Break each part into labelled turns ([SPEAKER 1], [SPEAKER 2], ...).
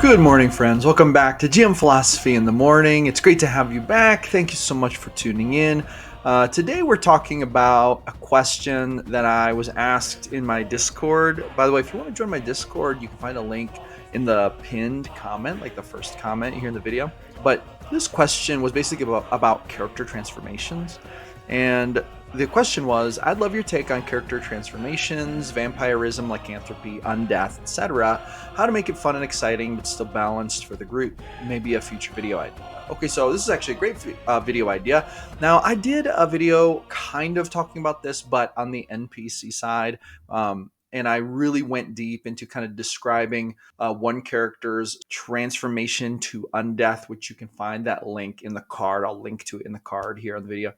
[SPEAKER 1] Good morning, friends. Welcome back to GM Philosophy in the Morning. It's great to have you back. Thank you so much for tuning in. Today we're talking about a question that I was asked in my Discord. By the way, if you want to join my Discord, you can find a link in the pinned comment, like the first comment here in the video. But this question was basically about character transformations. And the question was, I'd love your take on character transformations, vampirism, lycanthropy, undeath, etc. How to make it fun and exciting, but still balanced for the group. Maybe a future video idea. Okay, so this is actually a great video idea. Now, I did a video kind of talking about this, but on the NPC side. And I really went deep into kind of describing one character's transformation to undeath, which you can find that link in the card. I'll link to it in the card here on the video.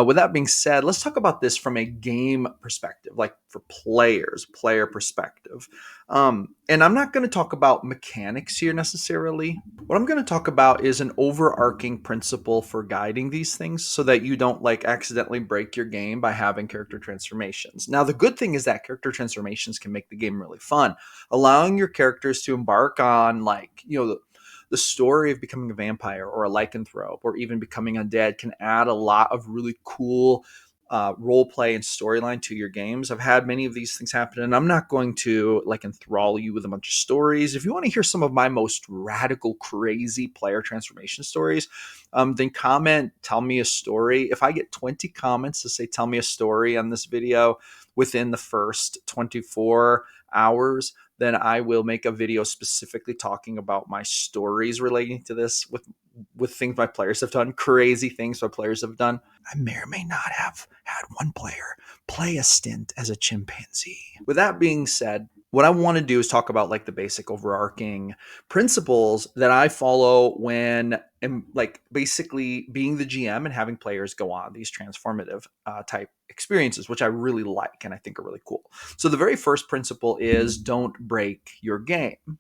[SPEAKER 1] With that being said, let's talk about this from a game perspective, like for player perspective. And I'm not going to talk about mechanics here necessarily. What I'm going to talk about is an overarching principle for guiding these things so that you don't like accidentally break your game by having character transformations. Now, the good thing is that character transformations can make the game really fun, allowing your characters to embark on the story of becoming a vampire or a lycanthrope or even becoming undead can add a lot of really cool role play and storyline to your games. I've had many of these things happen, and I'm not going to like enthrall you with a bunch of stories. If you want to hear some of my most radical, crazy player transformation stories, then comment, tell me a story. If I get 20 comments to say, tell me a story on this video within the first 24 hours, then I will make a video specifically talking about my stories relating to this with things my players have done, crazy things my players have done. I may or may not have had one player play a stint as a chimpanzee. With that being said, what I want to do is talk about like the basic overarching principles that I follow when I'm like basically being the GM and having players go on these transformative type experiences, which I really like and I think are really cool. So the very first principle is don't break your game.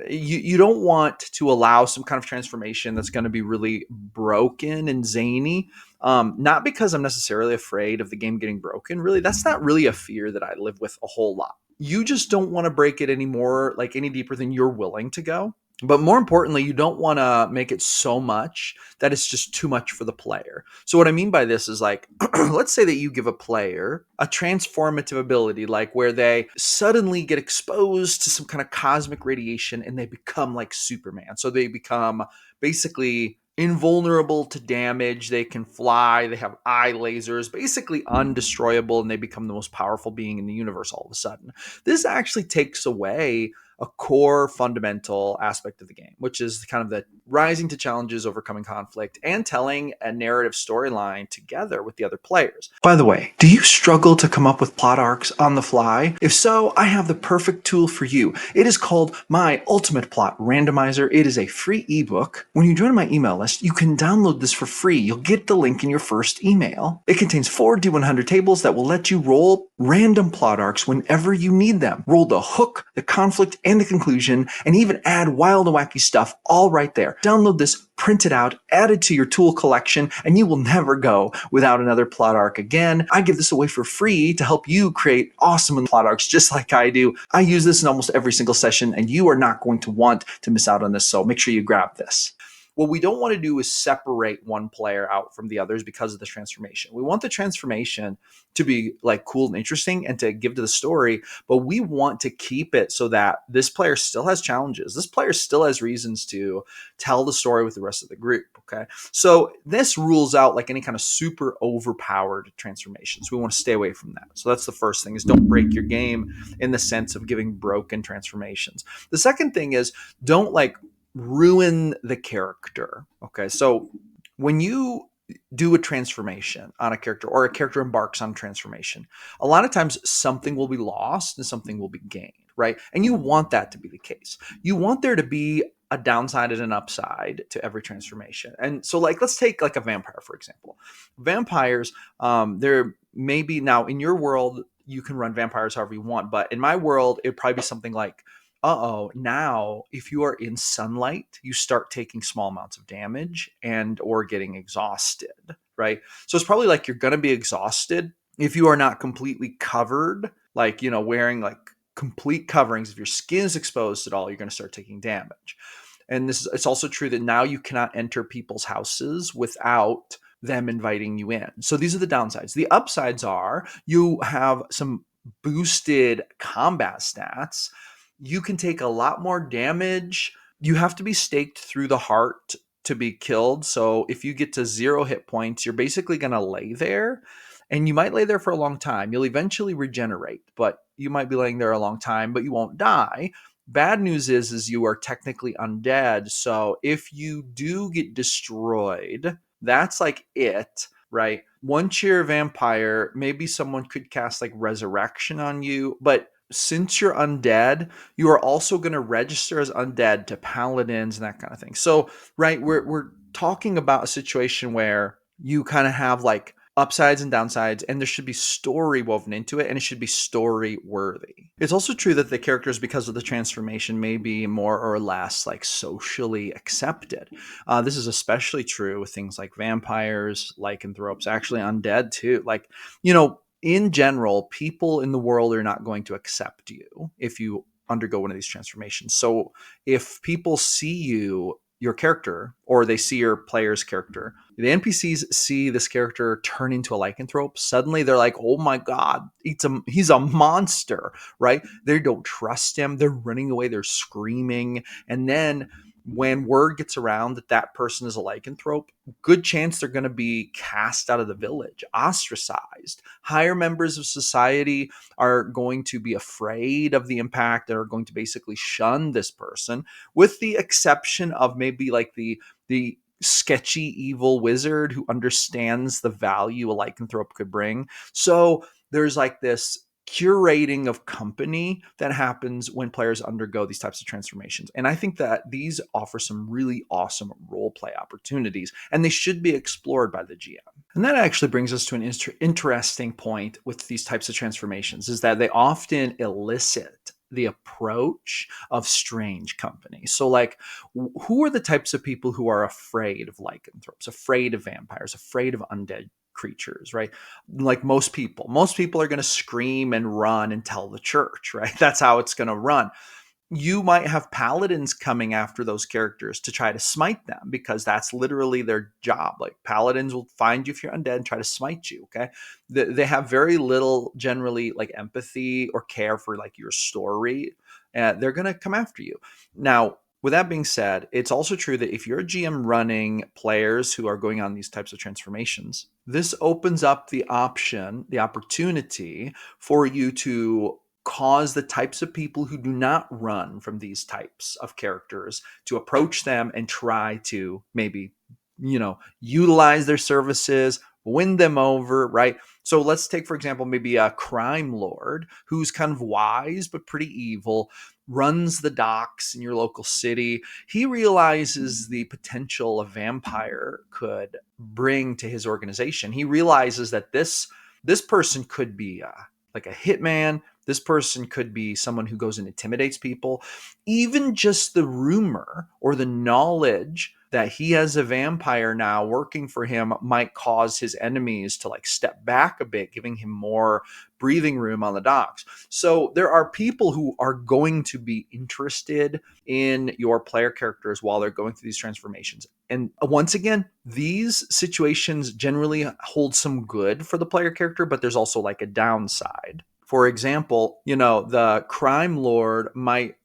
[SPEAKER 1] You don't want to allow some kind of transformation that's going to be really broken and zany. Not because I'm necessarily afraid of the game getting broken. Really, that's not really a fear that I live with a whole lot. You just don't want to break it anymore, like any deeper than you're willing to go. But more importantly, you don't want to make it so much that it's just too much for the player. So what I mean by this is like, let's say that you give a player a transformative ability, like where they suddenly get exposed to some kind of cosmic radiation and they become like Superman. So they become basically invulnerable to damage. They can fly. They have eye lasers, basically undestroyable, and they become the most powerful being in the universe all of a sudden. This actually takes away a core fundamental aspect of the game, which is kind of the rising to challenges, overcoming conflict, and telling a narrative storyline together with the other players. By the way, do you struggle to come up with plot arcs on the fly? If so, I have the perfect tool for you. It is called My Ultimate Plot Randomizer. It is a free ebook. When you join my email list, you can download this for free. You'll get the link in your first email. It contains 4 D100 tables that will let you roll random plot arcs whenever you need them. Roll the hook, the conflict, and the conclusion, and even add wild and wacky stuff all right there. Download this, print it out, add it to your tool collection, and you will never go without another plot arc again. I give this away for free to help you create awesome plot arcs just like I do. I use this in almost every single session, and you are not going to want to miss out on this, so make sure you grab this. What we don't want to do is separate one player out from the others because of the transformation. We want the transformation to be like cool and interesting and to give to the story, but we want to keep it so that this player still has challenges. This player still has reasons to tell the story with the rest of the group. Okay. So this rules out like any kind of super overpowered transformations. We want to stay away from that. So that's the first thing, is don't break your game in the sense of giving broken transformations. The second thing is don't like ruin the character. Okay. So when you do a transformation on a character, or a character embarks on transformation, a lot of times something will be lost and something will be gained, right? And you want that to be the case. You want there to be a downside and an upside to every transformation. And so like, let's take like a vampire, for example. Vampires, there may be, now in your world, you can run vampires however you want, but in my world, it'd probably be something like, now if you are in sunlight, you start taking small amounts of damage and or getting exhausted, right? So it's probably like you're going to be exhausted if you are not completely covered, like, wearing like complete coverings, if your skin is exposed at all, you're going to start taking damage. And it's also true that now you cannot enter people's houses without them inviting you in. So these are the downsides. The upsides are you have some boosted combat stats. You can take a lot more damage. You have to be staked through the heart to be killed. So if you get to 0 hit points, you're basically going to lay there, and you might lay there for a long time. You'll eventually regenerate, but you might be laying there a long time, but you won't die. Bad news is you are technically undead. So if you do get destroyed, that's like it, right? Once you're a vampire, maybe someone could cast like resurrection on you, but since you're undead, you are also going to register as undead to paladins and that kind of thing. So, right, we're talking about a situation where you kind of have like upsides and downsides, and there should be story woven into it, and it should be story worthy. It's also true that the characters, because of the transformation, may be more or less like socially accepted. This is especially true with things like vampires, lycanthropes, actually undead too. Like, in general, people in the world are not going to accept you if you undergo one of these transformations. So if people see your character, or they see your player's character, the NPCs see this character turn into a lycanthrope, suddenly they're like, oh my God, he's a monster, right? They don't trust him. They're running away. They're screaming. And then when word gets around that that person is a lycanthrope, good chance they're going to be cast out of the village, ostracized. Higher members of society are going to be afraid of the impact and are going to basically shun this person, with the exception of maybe like the sketchy evil wizard who understands the value a lycanthrope could bring. So there's like this curating of company that happens when players undergo these types of transformations. And I think that these offer some really awesome role play opportunities, and they should be explored by the GM. And that actually brings us to an interesting point with these types of transformations, is that they often elicit the approach of strange company. So like, who are the types of people who are afraid of lycanthropes, afraid of vampires, afraid of undead creatures, right? Like most people are going to scream and run and tell the church, right? That's how it's going to run. You might have paladins coming after those characters to try to smite them, because that's literally their job. Like, paladins will find you if you're undead and try to smite you. Okay. They have very little generally like empathy or care for like your story. They're going to come after you. Now, with that being said, it's also true that if you're a GM running players who are going on these types of transformations, this opens up the opportunity for you to cause the types of people who do not run from these types of characters to approach them and try to maybe, utilize their services, win them over, right? So let's take, for example, maybe a crime lord who's kind of wise but pretty evil, runs the docks in your local city. He realizes the potential a vampire could bring to his organization. He realizes that this person could be like a hitman. This person could be someone who goes and intimidates people. Even just the rumor or the knowledge that he has a vampire now working for him might cause his enemies to like step back a bit, giving him more breathing room on the docks. So there are people who are going to be interested in your player characters while they're going through these transformations. And once again, these situations generally hold some good for the player character, but there's also like a downside. For example, the crime lord might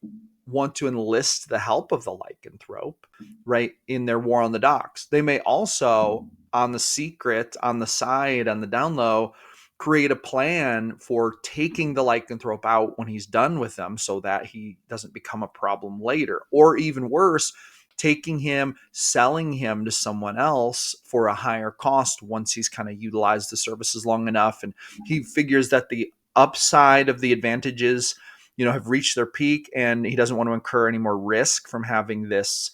[SPEAKER 1] want to enlist the help of the lycanthrope, right, in their war on the docks. They may also, on the secret, on the side, on the down low, create a plan for taking the lycanthrope out when he's done with them so that he doesn't become a problem later. Or even worse, taking him, selling him to someone else for a higher cost once he's kind of utilized the services long enough, and he figures that the upside of the advantages have reached their peak, and he doesn't want to incur any more risk from having this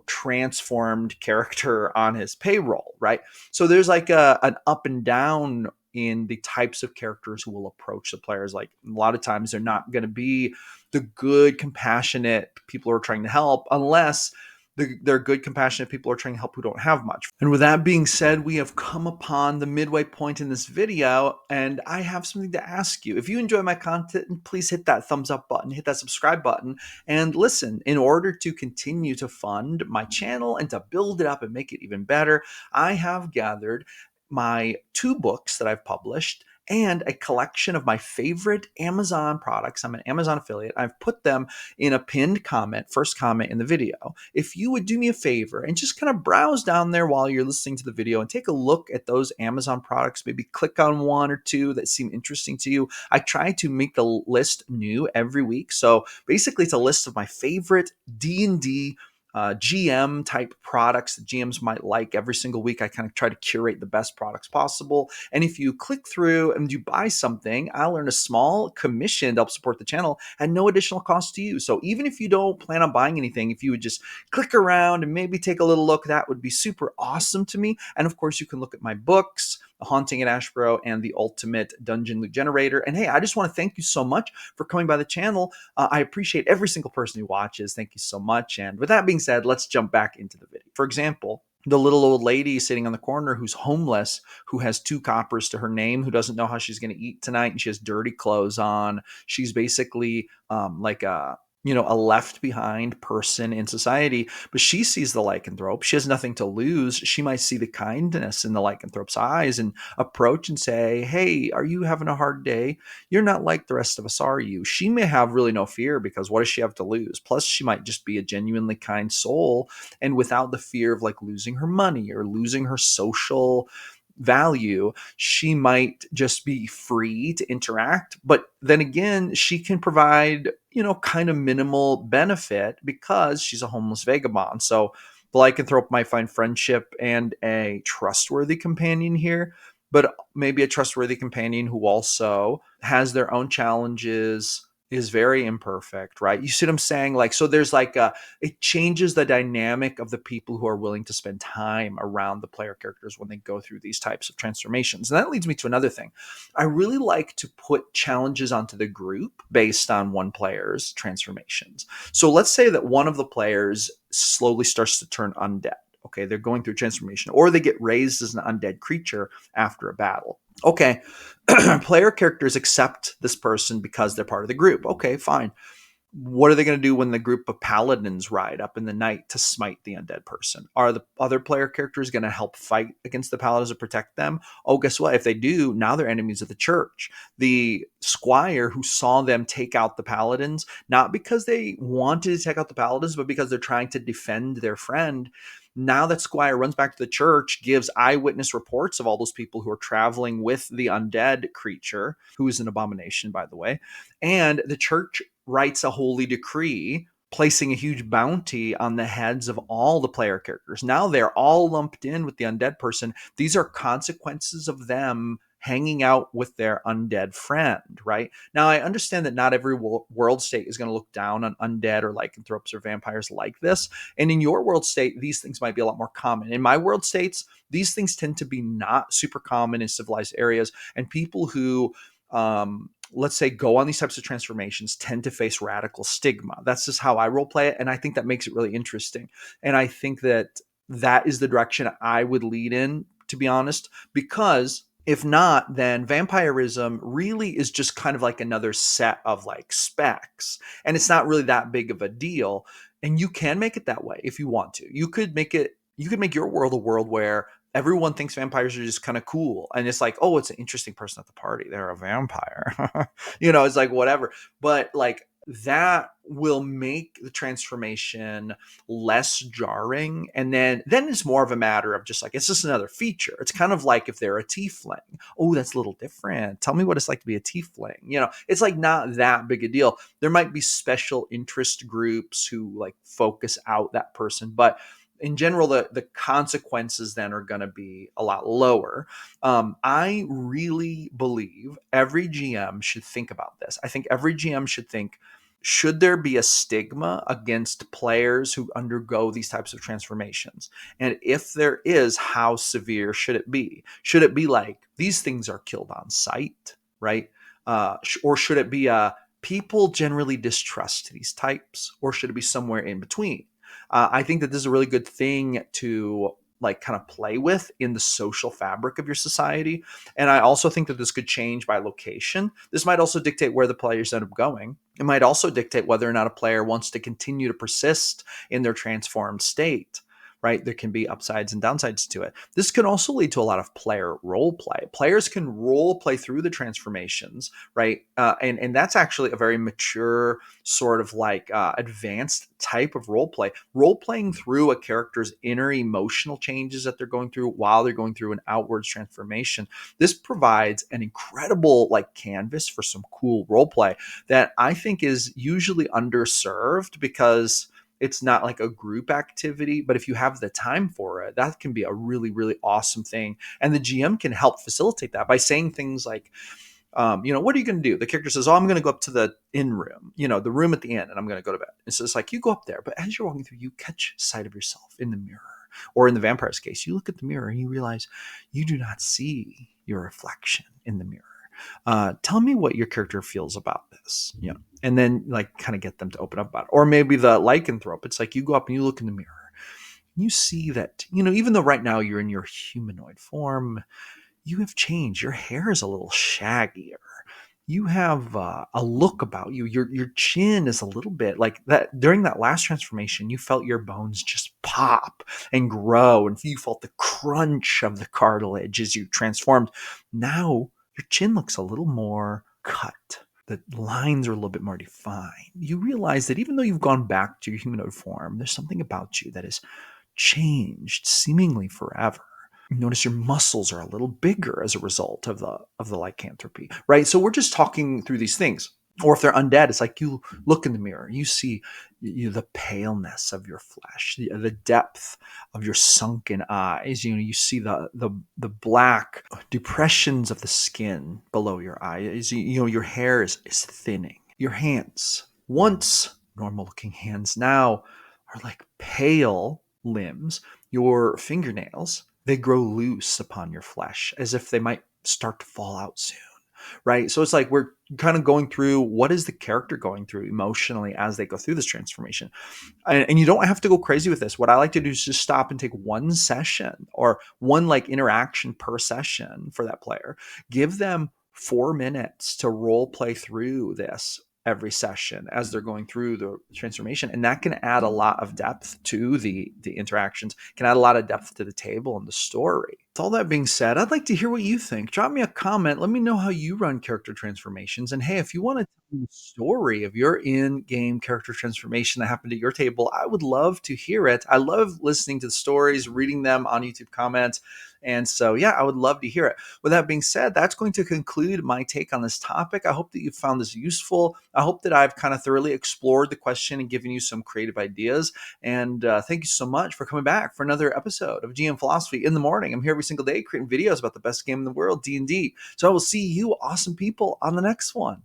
[SPEAKER 1] transformed character on his payroll, right? So there's like an up and down in the types of characters who will approach the players. Like, a lot of times they're not going to be the good, compassionate people who are trying to help, unless They're good, compassionate people who are trying to help who don't have much. And with that being said, we have come upon the midway point in this video, and I have something to ask you. If you enjoy my content, please hit that thumbs up button, hit that subscribe button, and listen. In order to continue to fund my channel and to build it up and make it even better, I have gathered my 2 books that I've published and a collection of my favorite Amazon products. I'm an Amazon affiliate. I've put them in a pinned comment, first comment in the video. If you would do me a favor and just kind of browse down there while you're listening to the video and take a look at those Amazon products, maybe click on 1 or 2 that seem interesting to you. I try to make the list new every week. So basically it's a list of my favorite D&D GM type products that GMs might like. Every single week I kind of try to curate the best products possible. And if you click through and you buy something, I'll earn a small commission to help support the channel at no additional cost to you. So even if you don't plan on buying anything, if you would just click around and maybe take a little look, that would be super awesome to me. And of course, you can look at my books, The Haunting at Ashburrow and The Ultimate Dungeon Loot Generator. And hey, I just want to thank you so much for coming by the channel. I appreciate every single person who watches. Thank you so much. And with that being said, let's jump back into the video. For example, the little old lady sitting on the corner who's homeless, who has 2 coppers to her name, who doesn't know how she's going to eat tonight, and she has dirty clothes on. She's basically like a left behind person in society, but she sees the lycanthrope. She has nothing to lose. She might see the kindness in the lycanthrope's eyes and approach and say, hey, are you having a hard day? You're not like the rest of us, are you? She may have really no fear, because what does she have to lose? Plus, she might just be a genuinely kind soul, and without the fear of like losing her money or losing her social value, she might just be free to interact. But then again, she can provide, kind of minimal benefit because she's a homeless vagabond. So the lycanthrope might find friendship and a trustworthy companion here, but maybe a trustworthy companion who also has their own challenges, is very imperfect, right? You see what I'm saying? Like, so there's like it changes the dynamic of the people who are willing to spend time around the player characters when they go through these types of transformations. And that leads me to another thing. I really like to put challenges onto the group based on one player's transformations. So let's say that one of the players slowly starts to turn undead. Okay, they're going through transformation, or they get raised as an undead creature after a battle. Okay, player characters accept this person because they're part of the group. Okay, fine. What are they going to do when the group of paladins ride up in the night to smite the undead person? Are the other player characters going to help fight against the paladins or protect them? Oh, guess what? If they do, now they're enemies of the church. The squire who saw them take out the paladins, not because they wanted to take out the paladins, but because they're trying to defend their friend. Now that squire runs back to the church, gives eyewitness reports of all those people who are traveling with the undead creature, who is an abomination, by the way. And the church writes a holy decree placing a huge bounty on the heads of all the player characters. Now they're all lumped in with the undead person. These are consequences of them hanging out with their undead friend, right? Now, I understand that not every world state is going to look down on undead or lycanthropes or vampires like this. And in your world state, these things might be a lot more common. In my world states, these things tend to be not super common in civilized areas. And people who, let's say, go on these types of transformations tend to face radical stigma. That's just how I role play it. And I think that makes it really interesting. And I think that that is the direction I would lead in, to be honest, because if not, then vampirism really is just kind of like another set of like specs. And it's not really that big of a deal. And you can make it that way if you want to. You could make your world a world where everyone thinks vampires are just kind of cool. And it's like, oh, it's an interesting person at the party. They're a vampire. It's like whatever. But like that will make the transformation less jarring. And then it's more of a matter of just like, it's just another feature. It's kind of like if they're a tiefling. Oh, that's a little different. Tell me what it's like to be a tiefling. It's like not that big a deal. There might be special interest groups who like focus out that person, but in general, the consequences then are going to be a lot lower. I really believe every GM should think about this. I think every GM should think, should there be a stigma against players who undergo these types of transformations? And if there is, how severe should it be? Should it be like, these things are killed on sight, right? Or should it be people generally distrust these types? Or should it be somewhere in between? I think that this is a really good thing to like kind of play with in the social fabric of your society. And I also think that this could change by location. This might also dictate where the players end up going. It might also dictate whether or not a player wants to continue to persist in their transformed state. Right? There can be upsides and downsides to it. This can also lead to a lot of player role play. Players can role play through the transformations, right? And that's actually a very mature sort of like advanced type of role play. Role playing through a character's inner emotional changes that they're going through while they're going through an outwards transformation. This provides an incredible like canvas for some cool role play that I think is usually underserved because it's not like a group activity, but if you have the time for it, that can be a really, really awesome thing. And the GM can help facilitate that by saying things like, what are you going to do? The character says, oh, I'm going to go up to the inn room, the room at the inn, and I'm going to go to bed. And so it's like, you go up there, but as you're walking through, you catch sight of yourself in the mirror. Or in the vampire's case, you look at the mirror and you realize you do not see your reflection in the mirror. Tell me what your character feels about this, and then like kind of get them to open up about it. Or maybe the lycanthrope. It's like you go up and you look in the mirror. You see that, even though right now you're in your humanoid form, you have changed. Your hair is a little shaggier. You have a look about you. Your chin is a little bit like that. During that last transformation, you felt your bones just pop and grow, and you felt the crunch of the cartilage as you transformed. Now your chin looks a little more cut. The lines are a little bit more defined. You realize that even though you've gone back to your humanoid form, there's something about you that has changed seemingly forever. You notice your muscles are a little bigger as a result of the lycanthropy, right? So we're just talking through these things. Or if they're undead, it's like you look in the mirror, you see the paleness of your flesh, the depth of your sunken eyes. You see the black depressions of the skin below your eyes. Your hair is thinning. Your hands, once normal-looking hands, now are like pale limbs. Your fingernails, they grow loose upon your flesh as if they might start to fall out soon. Right. So it's like we're kind of going through what is the character going through emotionally as they go through this transformation. And you don't have to go crazy with this. What I like to do is just stop and take one session or one like interaction per session for that player. Give them 4 minutes to role play through this every session as they're going through the transformation, and that can add a lot of depth to the interactions, can add a lot of depth to the table and the story. With all that being said, I'd like to hear what you think. Drop me a comment. Let me know how you run character transformations. And hey, if you want to tell me the story of your in-game character transformation that happened at your table, I would love to hear it. I love listening to the stories, reading them on YouTube comments. And so, yeah, I would love to hear it. With that being said, that's going to conclude my take on this topic. I hope that you found this useful. I hope that I've kind of thoroughly explored the question and given you some creative ideas. And thank you so much for coming back for another episode of GM Philosophy in the Morning. I'm here every single day creating videos about the best game in the world, D&D. So I will see you awesome people on the next one.